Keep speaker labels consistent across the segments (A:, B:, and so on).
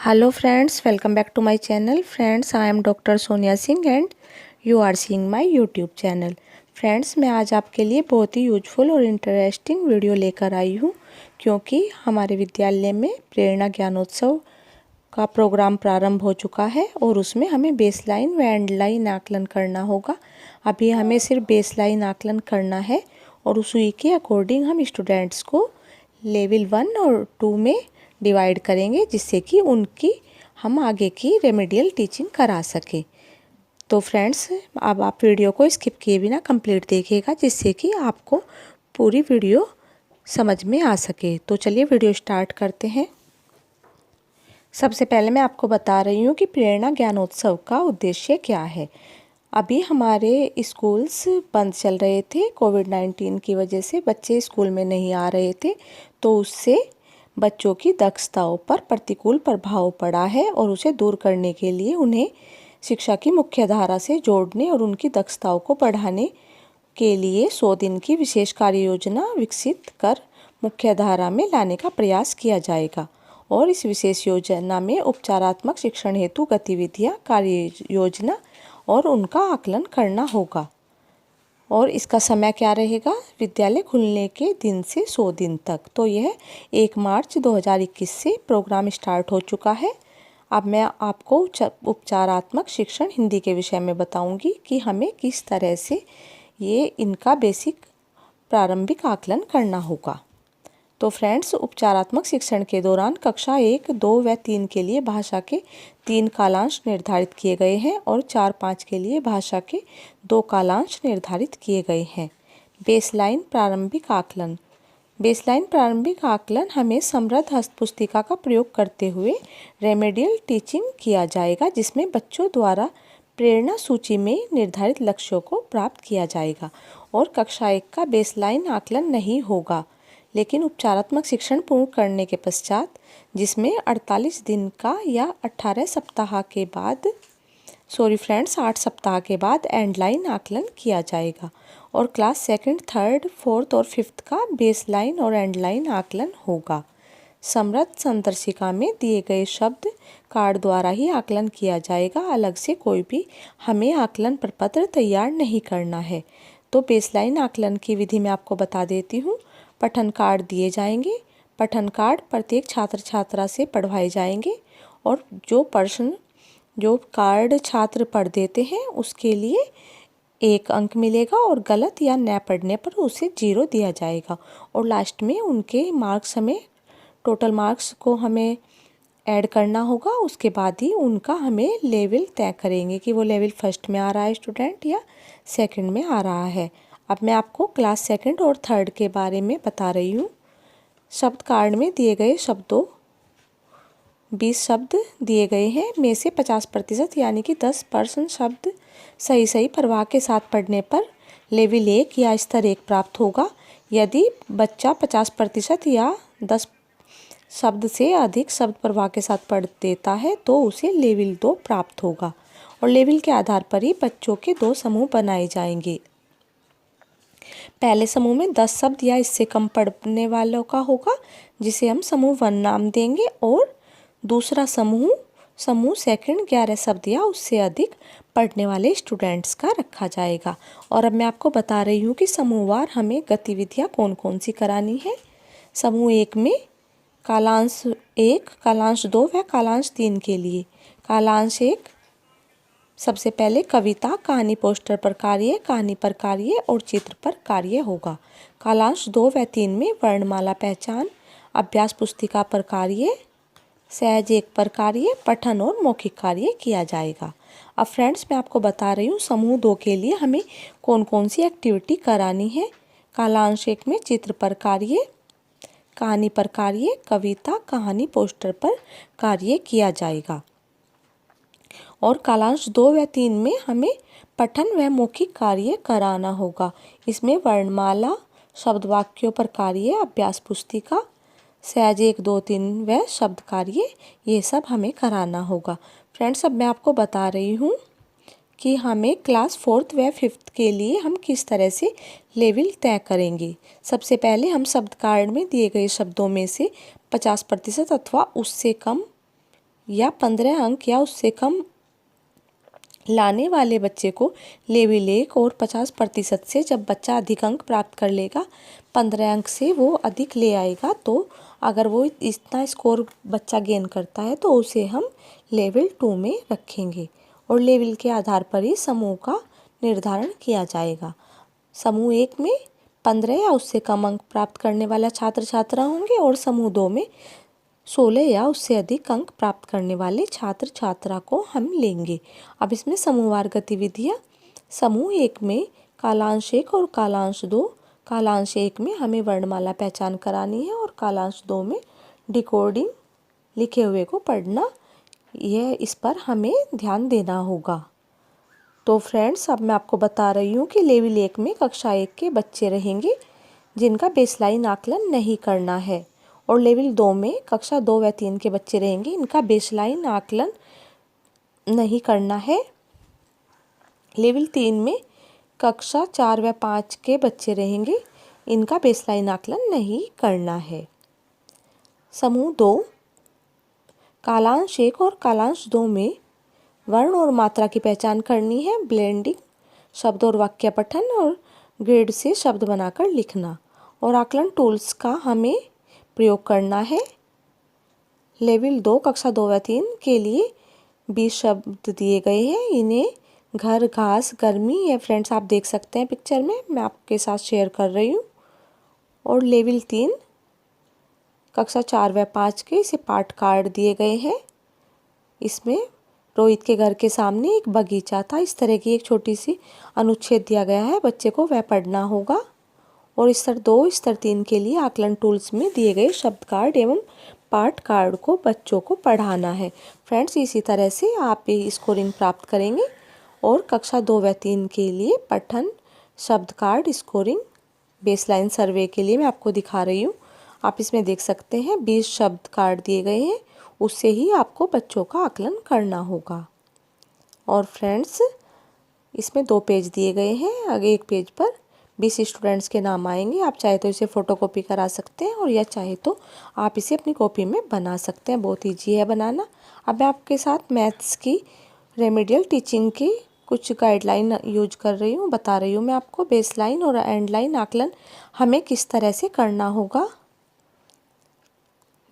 A: Hello friends, welcome back to my channel. Friends, I am Dr. Sonia Singh and you are seeing my YouTube channel. Friends, मैं आज आपके लिए बहुत ही useful और interesting video लेकर आई हूँ क्योंकि हमारे विद्यालय में प्रेरणा ज्ञानोत्सव का प्रोग्राम प्रारंभ हो चुका है और उसमें हमें बेसलाइन व एंडलाइन आकलन करना होगा। अभी हमें सिर्फ बेसलाइन आकलन करना है और उसी के अकॉर्डिंग हम स्टूडेंट्स को लेवल 1 और 2 में डिवाइड करेंगे जिससे कि उनकी हम आगे की रेमेडियल टीचिंग करा सकें। तो फ्रेंड्स, अब आप वीडियो को स्किप किए बिना कंप्लीट देखिएगा जिससे कि आपको पूरी वीडियो समझ में आ सके। तो चलिए वीडियो स्टार्ट करते हैं। सबसे पहले मैं आपको बता रही हूँ कि प्रेरणा ज्ञानोत्सव का उद्देश्य क्या है। अभी हमारे स्कूल्स बंद चल रहे थे, कोविड-19 की वजह से बच्चे स्कूल में नहीं आ रहे थे, तो उससे बच्चों की दक्षताओं पर प्रतिकूल प्रभाव पड़ा है और उसे दूर करने के लिए उन्हें शिक्षा की मुख्य धारा से जोड़ने और उनकी दक्षताओं को बढ़ाने के लिए 100 दिन की विशेष कार्य योजना विकसित कर मुख्य धारा में लाने का प्रयास किया जाएगा। और इस विशेष योजना में उपचारात्मक शिक्षण हेतु गतिविधियाँ, कार्य योजना और उनका आकलन करना होगा। और इसका समय क्या रहेगा? विद्यालय खुलने के दिन से 100 दिन तक। तो यह 1 मार्च 2021 से प्रोग्राम स्टार्ट हो चुका है। अब मैं आपको उपचारात्मक शिक्षण हिंदी के विषय में बताऊंगी कि हमें किस तरह से ये इनका बेसिक प्रारंभिक आकलन करना होगा। तो फ्रेंड्स, उपचारात्मक शिक्षण के दौरान कक्षा 1, 2 व 3 के लिए भाषा के 3 कालांश निर्धारित किए गए हैं और 4, 5 के लिए भाषा के 2 कालांश निर्धारित किए गए हैं। बेसलाइन प्रारंभिक आकलन। बेसलाइन प्रारंभिक आकलन हमें समृद्ध हस्तपुस्तिका का प्रयोग करते हुए रेमेडियल टीचिंग किया जाएगा जिसमें बच्चों द्वारा प्रेरणा सूची में निर्धारित लक्ष्यों को प्राप्त किया जाएगा। और कक्षा 1 का बेसलाइन आकलन नहीं होगा, लेकिन उपचारात्मक शिक्षण पूर्ण करने के पश्चात, जिसमें 48 दिन का या 18 सप्ताह के बाद 8 सप्ताह के बाद एंडलाइन आकलन किया जाएगा। और क्लास 2nd, 3rd, 4th और 5th का बेसलाइन और एंडलाइन आकलन होगा। समृद्ध संदर्शिका में दिए गए शब्द कार्ड द्वारा ही आकलन किया जाएगा। अलग से कोई भी हमें आकलन प्रपत्र तैयार नहीं करना है। तो बेसलाइन आकलन की विधि मैं आपको बता देती हूँ। पठन कार्ड दिए जाएंगे। पठन कार्ड प्रत्येक छात्र छात्रा से पढ़वाए जाएंगे और जो कार्ड छात्र पढ़ देते हैं उसके लिए 1 अंक मिलेगा और गलत या न पढ़ने पर उसे 0 दिया जाएगा। और लास्ट में उनके मार्क्स टोटल मार्क्स को हमें ऐड करना होगा। उसके बाद ही उनका हमें लेवल तय करेंगे कि वो लेवल 1st में आ रहा है स्टूडेंट या 2nd में आ रहा है। अब मैं आपको क्लास 2nd और 3rd के बारे में बता रही हूँ। शब्द कार्ड में दिए गए शब्दों 20 शब्द दिए गए हैं, में से 50% यानी कि 10% शब्द सही प्रवाह के साथ पढ़ने पर लेवल 1 या स्तर 1 प्राप्त होगा। यदि बच्चा 50% या 10 शब्द से अधिक शब्द प्रवाह के साथ पढ़ देता है तो उसे लेवल 2 प्राप्त होगा। और लेवल के आधार पर ही बच्चों के 2 समूह बनाए जाएंगे। पहले समूह में 10 शब्द या इससे कम पढ़ने वालों का होगा जिसे हम समूह 1 नाम देंगे। और दूसरा समूह 2nd 11 शब्द या उससे अधिक पढ़ने वाले स्टूडेंट्स का रखा जाएगा। और अब मैं आपको बता रही हूँ कि समूहवार हमें गतिविधियाँ कौन कौन सी करानी है। समूह 1 में कालांश 1, कालांश 2 व कालांश 3 के लिए। कालांश 1 सबसे पहले कविता, कहानी पोस्टर पर कार्य, कहानी पर कार्य और चित्र पर कार्य होगा। कालांश 2 व 3 में वर्णमाला पहचान, अभ्यास पुस्तिका पर कार्य, सहज 1 पर कार्य, पठन और मौखिक कार्य किया जाएगा। अब फ्रेंड्स, मैं आपको बता रही हूँ समूह 2 के लिए हमें कौन कौन सी एक्टिविटी करानी है। कालांश 1 में चित्र पर कार्य, कहानी पर कार्य, कविता, कहानी पोस्टर पर कार्य किया जाएगा। और कालांश 2 व 3 में हमें पठन व मौखिक कार्य कराना होगा। इसमें वर्णमाला, शब्द वाक्यों पर कार्य, अभ्यास पुस्तिका, सहज 1, 2, 3 व शब्द कार्य, ये सब हमें कराना होगा। फ्रेंड्स, अब मैं आपको बता रही हूँ कि हमें क्लास 4th व 5th के लिए हम किस तरह से लेवल तय करेंगे। सबसे पहले हम शब्द कार्ड में दिए गए शब्दों में से 50% अथवा उससे कम या 15 अंक या उससे कम लाने वाले बच्चे को लेवल 1 और 50% से जब बच्चा अधिक अंक प्राप्त कर लेगा, 15 अंक से वो अधिक ले आएगा, तो अगर वो इतना स्कोर बच्चा गेन करता है तो उसे हम लेवल 2 में रखेंगे और लेवल के आधार पर ही समूह का निर्धारण किया जाएगा। समूह 1 में 15 या उससे कम अंक प्राप्त करने वाला छात्र छात्रा होंगे और समूह 2 में 16 या उससे अधिक अंक प्राप्त करने वाले छात्र छात्रा को हम लेंगे। अब इसमें समूहवार गतिविधियाँ। समूह 1 में कालांश 1 और कालांश 2। कालांश 1 में हमें वर्णमाला पहचान करानी है और कालांश 2 में डिकोडिंग लिखे हुए को पढ़ना, यह इस पर हमें ध्यान देना होगा। तो फ्रेंड्स, अब मैं आपको बता रही हूँ कि लेवल 1 में कक्षा 1 के बच्चे रहेंगे जिनका बेसलाइन आकलन नहीं करना है, और लेवल 2 में कक्षा 2 व 3 के बच्चे रहेंगे इनका बेसलाइन आकलन नहीं करना है। लेवल 3 में कक्षा 4 व 5 के बच्चे रहेंगे, इनका बेसलाइन आकलन नहीं करना है। समूह 2 कालांश 1 और कालांश 2 में वर्ण और मात्रा की पहचान करनी है, ब्लेंडिंग, शब्द और वाक्य पठन और ग्रेड से शब्द बनाकर लिखना, और आकलन टूल्स का हमें प्रयोग करना है। लेवल 2 कक्षा 2 व 3 के लिए 20 शब्द दिए गए हैं। इन्हें घर, घास, गर्मी, ये फ्रेंड्स आप देख सकते हैं पिक्चर में, मैं आपके साथ शेयर कर रही हूँ। और लेवल 3 कक्षा 4 व 5 के इसे पाठ कार्ड दिए गए हैं। इसमें रोहित के घर के सामने एक बगीचा था, इस तरह की एक छोटी सी अनुच्छेद दिया गया है, बच्चे को वह पढ़ना होगा। और स्तर 2 स्तर 3 के लिए आकलन टूल्स में दिए गए शब्द कार्ड एवं पाठ कार्ड को बच्चों को पढ़ाना है। फ्रेंड्स, इसी तरह से आप स्कोरिंग प्राप्त करेंगे। और कक्षा 2 व 3 के लिए पठन, शब्द कार्ड, स्कोरिंग, बेसलाइन सर्वे के लिए मैं आपको दिखा रही हूँ। आप इसमें देख सकते हैं 20 शब्द कार्ड दिए गए हैं, उससे ही आपको बच्चों का आकलन करना होगा। और फ्रेंड्स, इसमें 2 पेज दिए गए हैं, आगे एक पेज पर 20 स्टूडेंट्स के नाम आएंगे। आप चाहे तो इसे फ़ोटोकॉपी करा सकते हैं और या चाहे तो आप इसे अपनी कॉपी में बना सकते हैं, बहुत ईजी है बनाना। अब मैं आपके साथ मैथ्स की रेमेडियल टीचिंग की कुछ गाइडलाइन यूज कर रही हूँ, बता रही हूँ मैं आपको। बेसलाइन और एंडलाइन आकलन हमें किस तरह से करना होगा।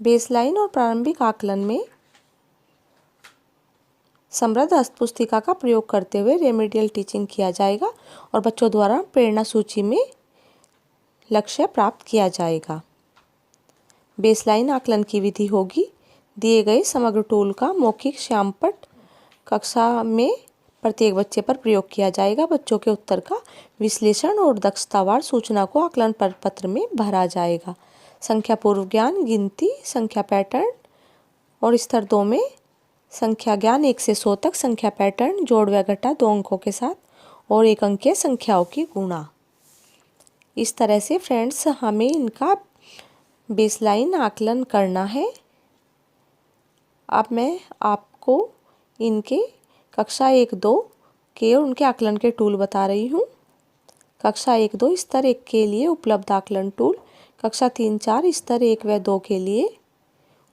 A: बेसलाइन और प्रारंभिक आकलन में समृद्ध हस्तपुस्तिका का प्रयोग करते हुए रेमेडियल टीचिंग किया जाएगा और बच्चों द्वारा प्रेरणा सूची में लक्ष्य प्राप्त किया जाएगा। बेसलाइन आकलन की विधि होगी, दिए गए समग्र टूल का मौखिक श्यामपट कक्षा में प्रत्येक बच्चे पर प्रयोग किया जाएगा। बच्चों के उत्तर का विश्लेषण और दक्षतावार सूचना को आकलन पत्र में भरा जाएगा। संख्या पूर्व ज्ञान, गिनती, संख्या पैटर्न, और स्तर 2 में संख्या ज्ञान 1 से 100 तक, संख्या पैटर्न, जोड़ व घटा 2 अंकों के साथ, और 1 अंकीय संख्याओं की गुणा। इस तरह से फ्रेंड्स हमें इनका बेसलाइन आकलन करना है। अब मैं आपको इनके कक्षा 1-2 के और उनके आकलन के टूल बता रही हूँ। कक्षा 1-2 स्तर 1 के लिए उपलब्ध आकलन टूल, कक्षा 3-4 स्तर 1 व 2 के लिए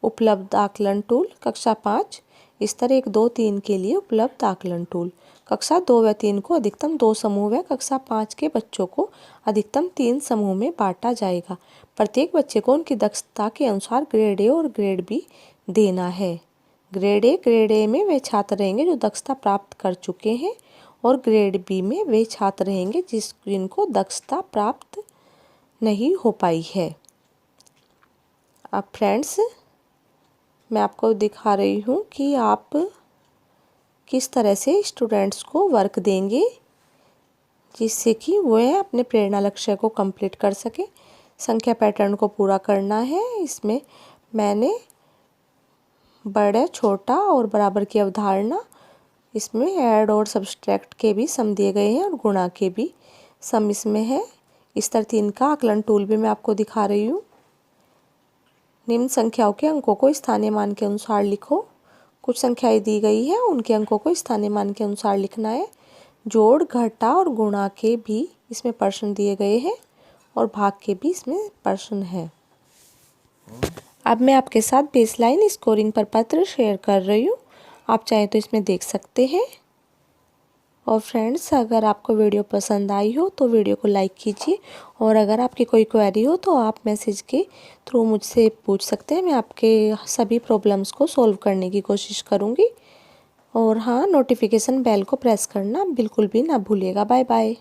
A: उपलब्ध आकलन टूल, कक्षा 5 स्तर 1, 2, 3 के लिए उपलब्ध आकलन टूल। कक्षा 2 व 3 को अधिकतम 2 समूह व कक्षा 5 के बच्चों को अधिकतम 3 समूह में बांटा जाएगा। प्रत्येक बच्चे को उनकी दक्षता के अनुसार ग्रेड ए और ग्रेड बी देना है। ग्रेड ए में वे छात्र रहेंगे जो दक्षता प्राप्त कर चुके हैं, और ग्रेड बी में वे छात्र रहेंगे जिनको दक्षता प्राप्त नहीं हो पाई है। अब फ्रेंड्स, मैं आपको दिखा रही हूँ कि आप किस तरह से स्टूडेंट्स को वर्क देंगे जिससे कि वह अपने प्रेरणा लक्ष्य को कंप्लीट कर सके। संख्या पैटर्न को पूरा करना है। इसमें मैंने बड़ा, छोटा और बराबर की अवधारणा, इसमें ऐड और सब्सट्रैक्ट के भी सम दिए गए हैं और गुणा के भी सम इसमें है। स्तर 3 का आकलन टूल भी मैं आपको दिखा रही हूँ। निम्न संख्याओं के अंकों को स्थानीय मान के अनुसार लिखो। कुछ संख्याएं दी गई है, उनके अंकों को स्थानीय मान के अनुसार लिखना है। जोड़, घटा और गुणा के भी इसमें प्रश्न दिए गए हैं और भाग के भी इसमें प्रश्न है। अब मैं आपके साथ बेसलाइन स्कोरिंग पर पत्र शेयर कर रही हूँ, आप चाहें तो इसमें देख सकते हैं। और फ्रेंड्स, अगर आपको वीडियो पसंद आई हो तो वीडियो को लाइक कीजिए, और अगर आपकी कोई क्वेरी हो तो आप मैसेज के थ्रू मुझसे पूछ सकते हैं। मैं आपके सभी प्रॉब्लम्स को सॉल्व करने की कोशिश करूँगी। और हाँ, नोटिफिकेशन बेल को प्रेस करना बिल्कुल भी ना भूलिएगा। Bye bye.